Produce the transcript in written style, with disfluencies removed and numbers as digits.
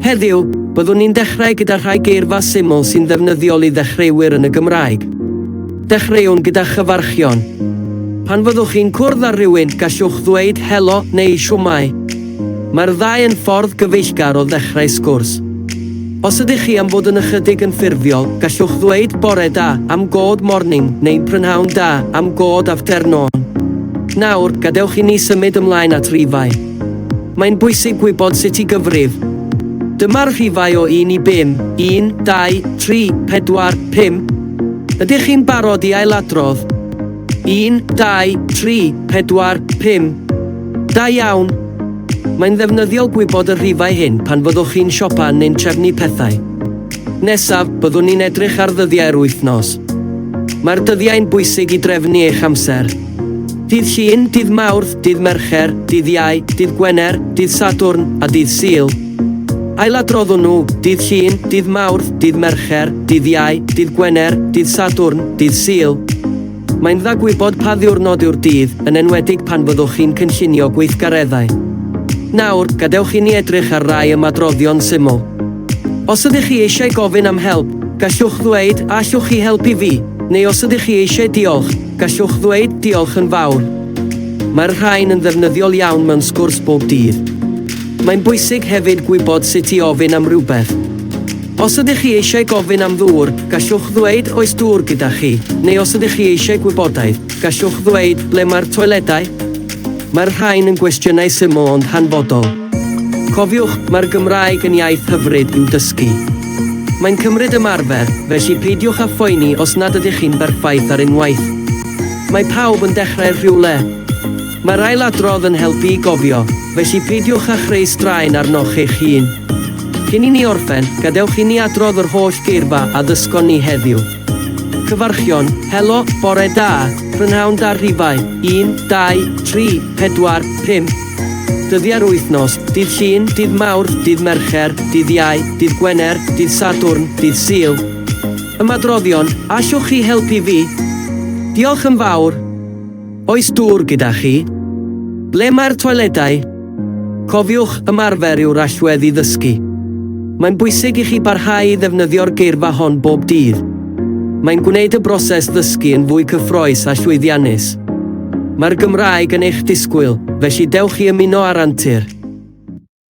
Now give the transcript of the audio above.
Heddiw, byddwn ni'n dechrau gyda rhai geirfa syml sy'n ddefnyddiol i dechreuwyr yn y Gymraeg. Dechreuwn gyda chyfarchion. Pan fyddwch chi'n cwrdd â rhywun, gallwch ddweud helo neu siwmai. Mae'r ddau yn ffordd gyfeillgar o ddechrau sgwrs. Os ydych chi am fod yn ychydig yn ffurfiol, gallwch ddweud bore da am good morning neu'n prynhawn da am good afternoon. Nawr, gadewch i ni symud ymlaen at rhifau. Mae'n bwysig gwybod sut i gyfrif. Dyma'r rhifau o 1 i 5, 1, 2, 3, 4, 5. Ydych chi'n barod i ailadrodd? 1, 2, 3, 4, 5. Da iawn. Mae'n ddefnyddiol gwybod y rhifau hyn pan fyddwch chi'n siopa neu'n trefnu pethau. Nesaf, byddwn ni'n edrych ar ddyddiau'r wythnos. Mae'r dyddiau'n bwysig i drefnu eich amser. Dydd Llun, dydd Mawrth, dydd Mercher, dydd Iau, dydd Gwener, dydd Sadwrn a dydd Sul. Ailadroddwn nhw, dydd Llun, dydd Mawrth, dydd Mercher, dydd Iau, dydd Gwener, dydd Sadwrn, dydd Sul. Mae'n dda gwybod pa ddiwrnod yw'r dydd, yn enwedig pan fyddwch chi'n cynllunio gweithgareddau. Nawr, gadewch i ni edrych ar rai ymadroddion syml. Os ydych chi eisiau gofyn am help, gallwch ddweud allwch chi helpu fi, neu os ydych chi eisiau diolch, gallwch ddweud diolch yn fawr. Mae'r rhain yn ddefnyddiol iawn mewn sgwrs bob dydd. Mae'n bwysig hefyd gwybod sut i ofyn am rhywbeth. Os ydych chi eisiau gofyn am ddŵr, gallwch ddweud oes dŵr gyda chi, neu os ydych chi eisiau gwybodaeth, gallwch ddweud ble mae'r toiledau. Mae'r rhain yn gwestiynau syml ond hanfodol. Cofiwch, mae'r Gymraeg yn iaith hyfryd i'w dysgu. Mae'n cymryd ymarfer, felly peidiwch â phoeni os nad ydych chi'n berffaith ar unwaith. Mae pawb yn dechrau rhywle. Mae'r ailadrodd yn helpu i gofio, felly peidiwch â chreu straen arnoch eich hun. Cyn i ni orffen, gadewch i ni adrodd yr holl geirfa a ddysgon ni heddiw. Cyfarchion, helo, bore da, prynhawn da rhifau, 1, 2, 3, 4, 5. Dyddiau'r wythnos, dydd Llun, dydd Mawrth, dydd Mercher, dydd Iau, dydd Gwener, dydd Sadwrn, dydd Sul. Ymadroddion, allwch chi helpu fi? Diolch yn fawr. Oes dŵr gyda chi? Ble mae'r toiledau? Cofiwch, ymarfer yw'r allwedd i ddysgu. Mae'n bwysig i chi barhau i ddefnyddio'r geirfa hon bob dydd. Mae'n gwneud y broses ddysgu yn fwy cyffrous a llwyddiannus. Mae'r Gymraeg yn eich disgwyl, felly dewch i ymuno ar antur.